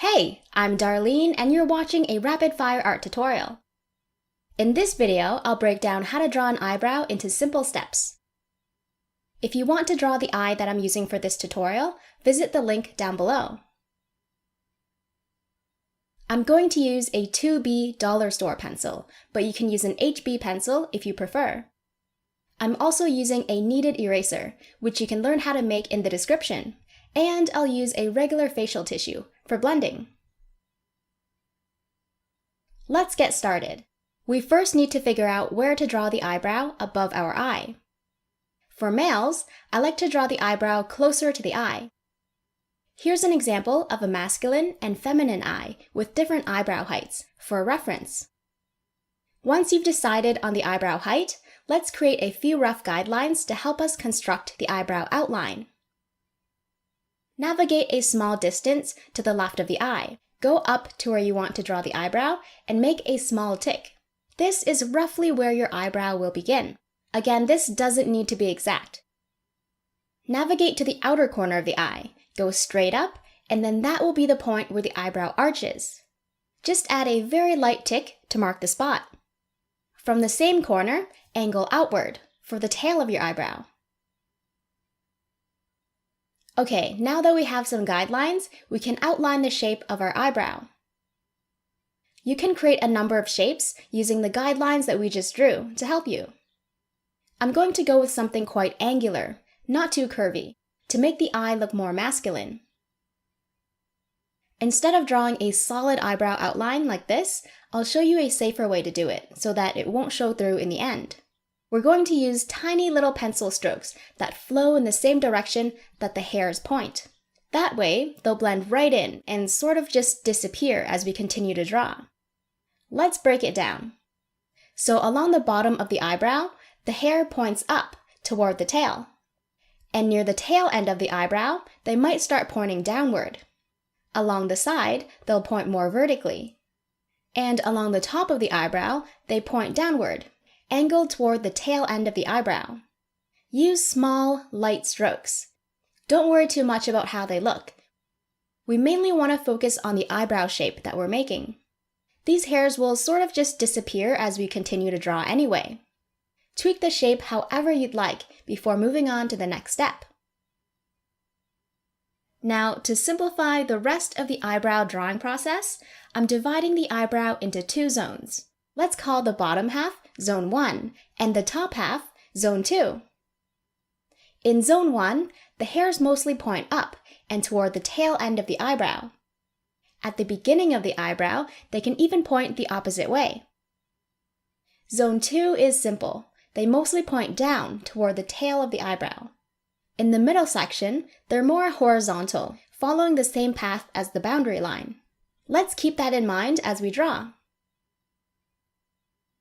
Hey, I'm Darlene and you're watching a rapid-fire art tutorial. In this video, I'll break down how to draw an eyebrow into simple steps. If you want to draw the eye that I'm using for this tutorial, visit the link down below. I'm going to use a 2B Dollarstore pencil, but you can use an HB pencil if you prefer. I'm also using a kneaded eraser, which you can learn how to make in the description, and I'll use a regular facial tissue for blending. Let's get started. We first need to figure out where to draw the eyebrow above our eye. For males, I like to draw the eyebrow closer to the eye. Here's an example of a masculine and feminine eye with different eyebrow heights for a reference. Once you've decided on the eyebrow height, let's create a few rough guidelines to help us construct the eyebrow outline. Navigate a small distance to the left of the eye. Go up to where you want to draw the eyebrow and make a small tick. This is roughly where your eyebrow will begin. Again, this doesn't need to be exact. Navigate to the outer corner of the eye. Go straight up, and then that will be the point where the eyebrow arches. Just add a very light tick to mark the spot. From the same corner, angle outward for the tail of your eyebrow. Okay, now that we have some guidelines, we can outline the shape of our eyebrow. You can create a number of shapes using the guidelines that we just drew to help you. I'm going to go with something quite angular, not too curvy, to make the eye look more masculine. Instead of drawing a solid eyebrow outline like this, I'll show you a safer way to do it so that it won't show through in the end. We're going to use tiny little pencil strokes that flow in the same direction that the hairs point. That way, they'll blend right in and sort of just disappear as we continue to draw. Let's break it down. So along the bottom of the eyebrow, the hair points up toward the tail. And near the tail end of the eyebrow, they might start pointing downward. Along the side, they'll point more vertically. And along the top of the eyebrow, they point downward, angled toward the tail end of the eyebrow. Use small, light strokes. Don't worry too much about how they look. We mainly want to focus on the eyebrow shape that we're making. These hairs will sort of just disappear as we continue to draw anyway. Tweak the shape however you'd like before moving on to the next step. Now, to simplify the rest of the eyebrow drawing process, I'm dividing the eyebrow into two zones. Let's call the bottom half Zone 1 and the top half Zone 2. In Zone 1, the hairs mostly point up and toward the tail end of the eyebrow. At the beginning of the eyebrow, they can even point the opposite way. Zone 2 is simple. They mostly point down toward the tail of the eyebrow. In the middle section, they're more horizontal, following the same path as the boundary line. Let's keep that in mind as we draw.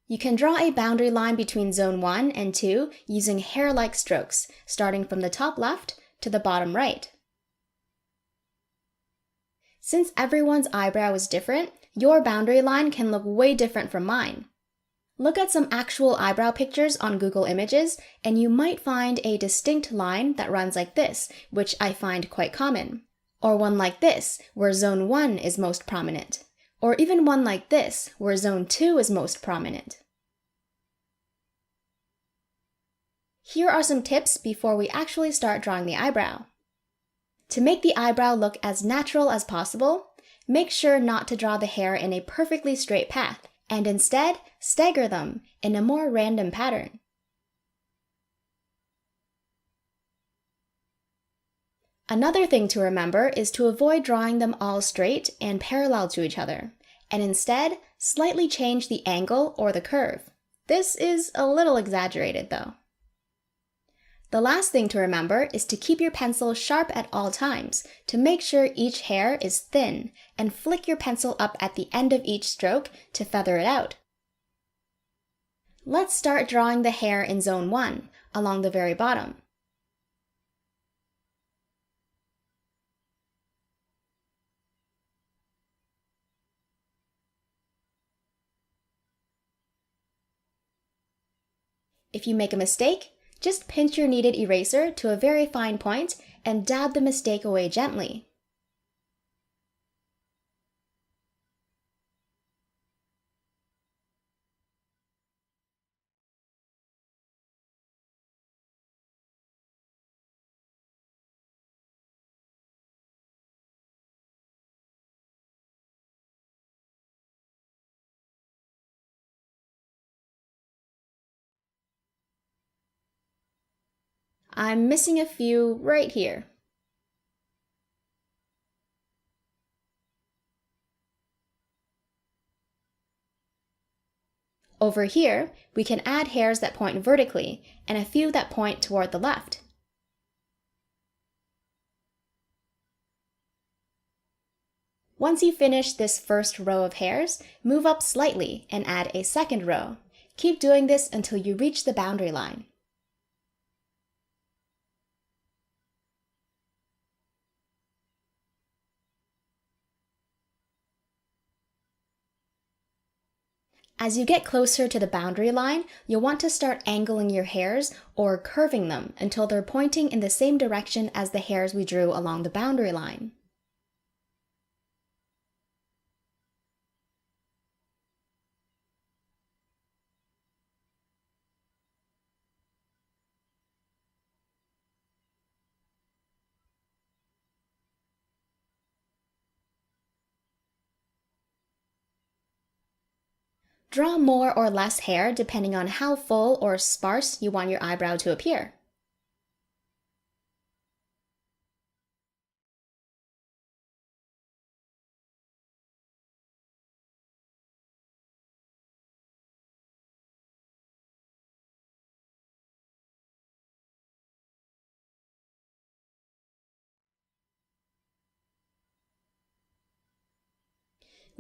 You can draw a boundary line between Zone 1 and 2 using hair-like strokes, starting from the top left to the bottom right. Since everyone's eyebrow is different, your boundary line can look way different from mine. Look at some actual eyebrow pictures on Google Images, and you might find a distinct line that runs like this, which I find quite common. Or one like this, where Zone 1 is most prominent. Or even one like this, where Zone 2 is most prominent. Here are some tips before we actually start drawing the eyebrow. To make the eyebrow look as natural as possible, make sure not to draw the hair in a perfectly straight path, and instead stagger them in a more random pattern. Another thing to remember is to avoid drawing them all straight and parallel to each other, and instead slightly change the angle or the curve. This is a little exaggerated though. The last thing to remember is to keep your pencil sharp at all times to make sure each hair is thin, and flick your pencil up at the end of each stroke to feather it out. Let's start drawing the hair in Zone 1, along the very bottom. If you make a mistake, just pinch your kneaded eraser to a very fine point and dab the mistake away gently. I'm missing a few right here. Over here, we can add hairs that point vertically and a few that point toward the left. Once you finish this first row of hairs, move up slightly and add a second row. Keep doing this until you reach the boundary line. As you get closer to the boundary line, you'll want to start angling your hairs or curving them until they're pointing in the same direction as the hairs we drew along the boundary line. Draw more or less hair depending on how full or sparse you want your eyebrow to appear.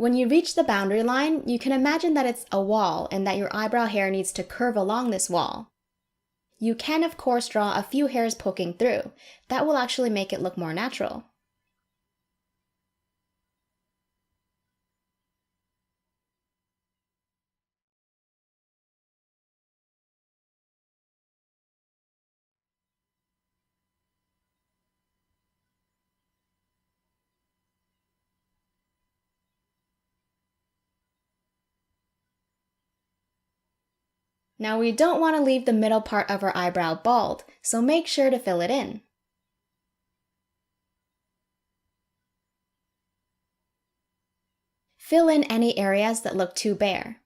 When you reach the boundary line, you can imagine that it's a wall and that your eyebrow hair needs to curve along this wall. You can, of course, draw a few hairs poking through. That will actually make it look more natural. Now we don't want to leave the middle part of our eyebrow bald, so make sure to fill it in. Fill in any areas that look too bare.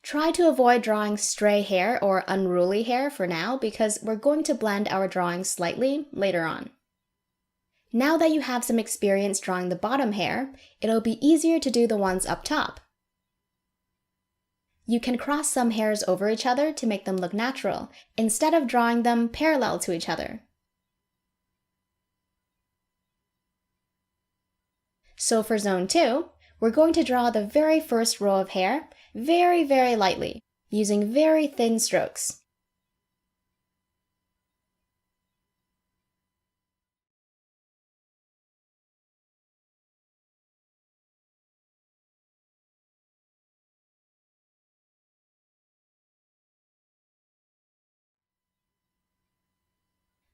Try to avoid drawing stray hair or unruly hair for now because we're going to blend our drawings slightly later on. Now that you have some experience drawing the bottom hair, it'll be easier to do the ones up top. You can cross some hairs over each other to make them look natural, instead of drawing them parallel to each other. So for zone 2, we're going to draw the very first row of hair very, very lightly, using very thin strokes.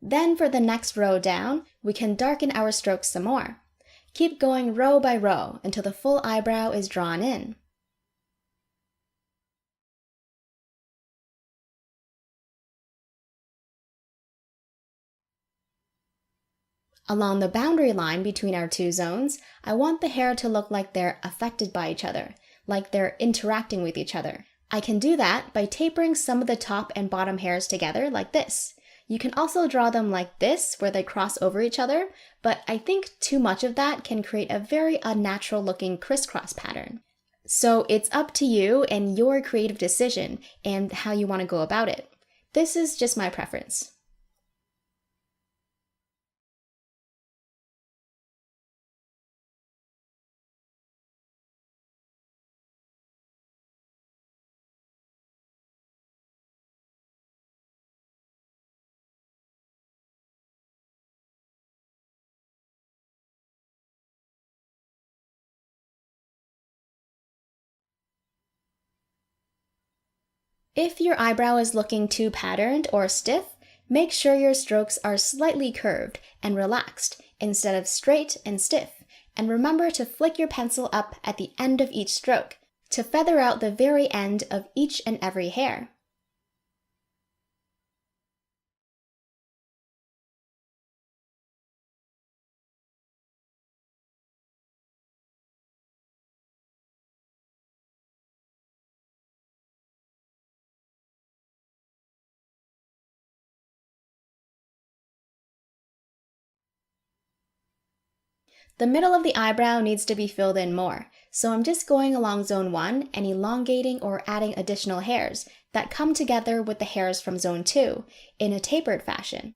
Then for the next row down, we can darken our strokes some more. Keep going row by row until the full eyebrow is drawn in. Along the boundary line between our two zones, I want the hair to look like they're affected by each other, like they're interacting with each other. I can do that by tapering some of the top and bottom hairs together like this. You can also draw them like this, where they cross over each other, but I think too much of that can create a very unnatural looking crisscross pattern. So it's up to you and your creative decision and how you want to go about it. This is just my preference. If your eyebrow is looking too patterned or stiff, make sure your strokes are slightly curved and relaxed instead of straight and stiff, and remember to flick your pencil up at the end of each stroke to feather out the very end of each and every hair. The middle of the eyebrow needs to be filled in more, so I'm just going along zone 1 and elongating or adding additional hairs that come together with the hairs from zone 2 in a tapered fashion.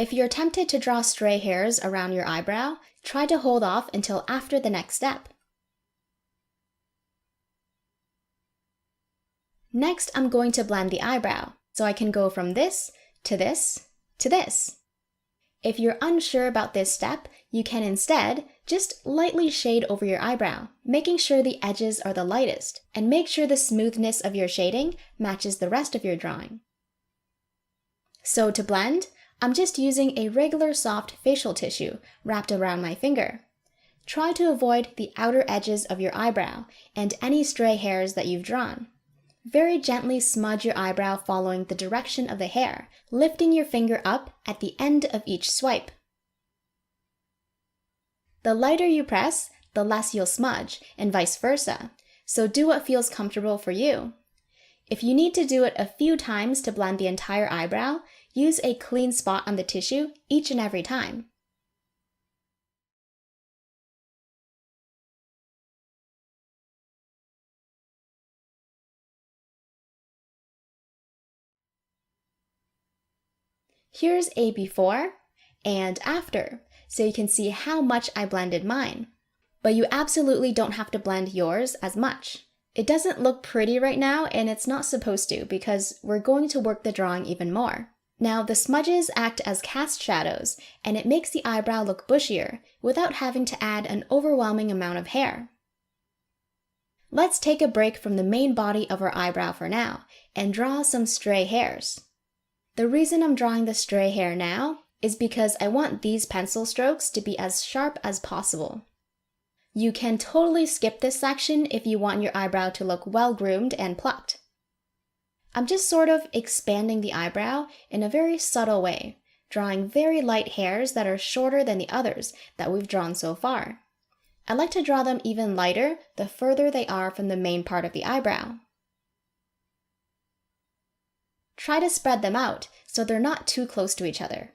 If you're tempted to draw stray hairs around your eyebrow, try to hold off until after the next step. Next, I'm going to blend the eyebrow, so I can go from this to this to this. If you're unsure about this step, you can instead just lightly shade over your eyebrow, making sure the edges are the lightest, and make sure the smoothness of your shading matches the rest of your drawing. So to blend, I'm just using a regular soft facial tissue wrapped around my finger. Try to avoid the outer edges of your eyebrow and any stray hairs that you've drawn. Very gently smudge your eyebrow following the direction of the hair, lifting your finger up at the end of each swipe. The lighter you press, the less you'll smudge, and vice versa, so do what feels comfortable for you. If you need to do it a few times to blend the entire eyebrow, use a clean spot on the tissue each and every time. Here's a before and after, so you can see how much I blended mine. But you absolutely don't have to blend yours as much. It doesn't look pretty right now, and it's not supposed to because we're going to work the drawing even more. Now, the smudges act as cast shadows, and it makes the eyebrow look bushier without having to add an overwhelming amount of hair. Let's take a break from the main body of our eyebrow for now and draw some stray hairs. The reason I'm drawing the stray hair now is because I want these pencil strokes to be as sharp as possible. You can totally skip this section if you want your eyebrow to look well groomed and plucked. I'm just sort of expanding the eyebrow in a very subtle way, drawing very light hairs that are shorter than the others that we've drawn so far. I like to draw them even lighter the further they are from the main part of the eyebrow. Try to spread them out so they're not too close to each other.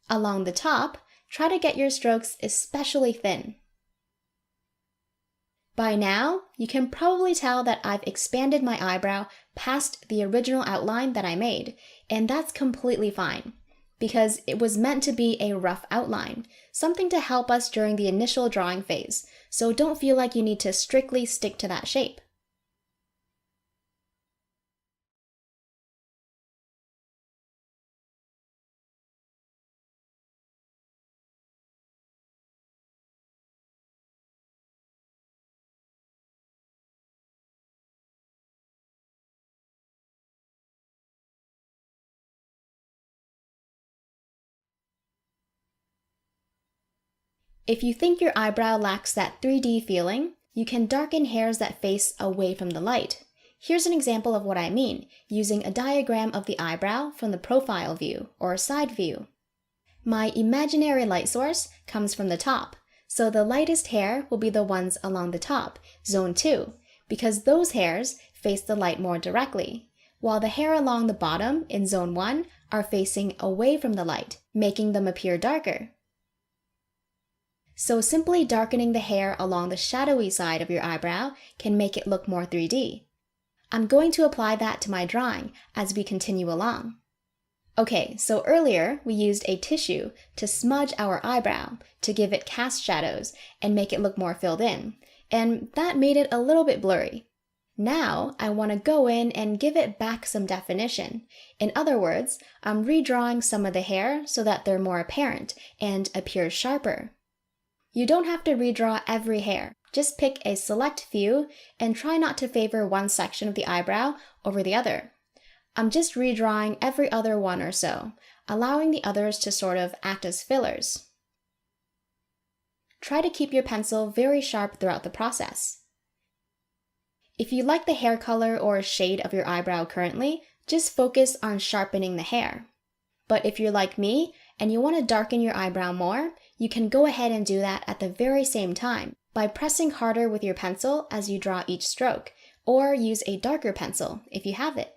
Along the top, try to get your strokes especially thin. By now, you can probably tell that I've expanded my eyebrow past the original outline that I made, and that's completely fine, because it was meant to be a rough outline, something to help us during the initial drawing phase, so don't feel like you need to strictly stick to that shape. If you think your eyebrow lacks that 3D feeling, you can darken hairs that face away from the light. Here's an example of what I mean, using a diagram of the eyebrow from the profile view or side view. My imaginary light source comes from the top, so the lightest hair will be the ones along the top, zone 2, because those hairs face the light more directly, while the hair along the bottom in zone 1 are facing away from the light, making them appear darker. So simply darkening the hair along the shadowy side of your eyebrow can make it look more 3D. I'm going to apply that to my drawing as we continue along. Okay, so earlier we used a tissue to smudge our eyebrow to give it cast shadows and make it look more filled in, and that made it a little bit blurry. Now I want to go in and give it back some definition. In other words, I'm redrawing some of the hair so that they're more apparent and appear sharper. You don't have to redraw every hair. Just pick a select few and try not to favor one section of the eyebrow over the other. I'm just redrawing every other one or so, allowing the others to sort of act as fillers. Try to keep your pencil very sharp throughout the process. If you like the hair color or shade of your eyebrow currently, just focus on sharpening the hair. But if you're like me and you want to darken your eyebrow more, you can go ahead and do that at the very same time by pressing harder with your pencil as you draw each stroke, or use a darker pencil if you have it.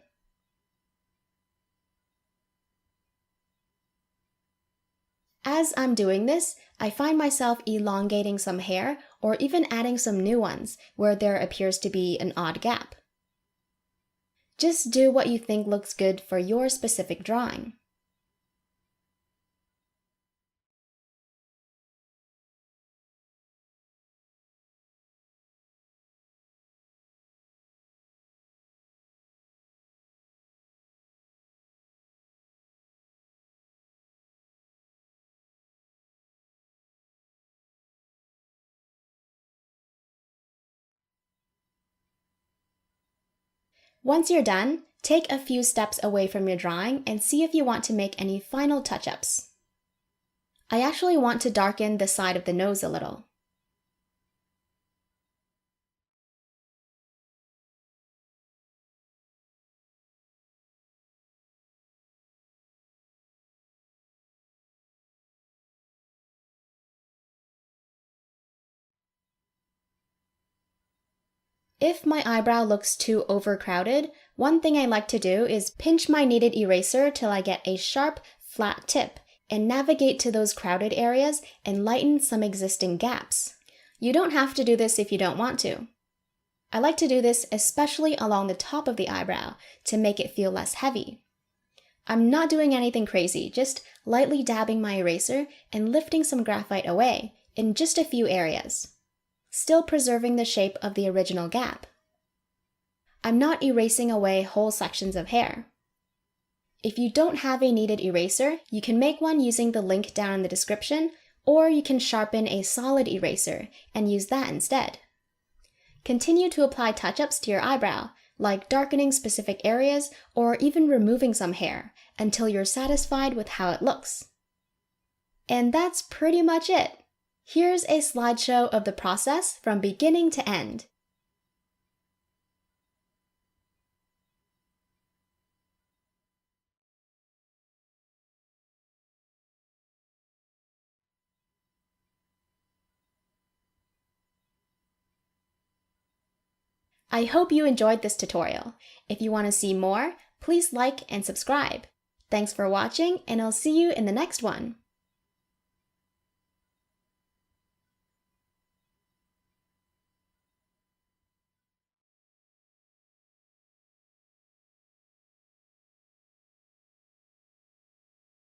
As I'm doing this, I find myself elongating some hair or even adding some new ones where there appears to be an odd gap. Just do what you think looks good for your specific drawing. Once you're done, take a few steps away from your drawing and see if you want to make any final touch-ups. I actually want to darken the side of the nose a little. If my eyebrow looks too overcrowded, one thing I like to do is pinch my kneaded eraser till I get a sharp, flat tip and navigate to those crowded areas and lighten some existing gaps. You don't have to do this if you don't want to. I like to do this especially along the top of the eyebrow to make it feel less heavy. I'm not doing anything crazy, just lightly dabbing my eraser and lifting some graphite away in just a few areas, still preserving the shape of the original gap. I'm not erasing away whole sections of hair. If you don't have a kneaded eraser, you can make one using the link down in the description, or you can sharpen a solid eraser and use that instead. Continue to apply touch-ups to your eyebrow, like darkening specific areas or even removing some hair, until you're satisfied with how it looks. And that's pretty much it. Here's a slideshow of the process from beginning to end. I hope you enjoyed this tutorial. If you want to see more, please like and subscribe. Thanks for watching, and I'll see you in the next one.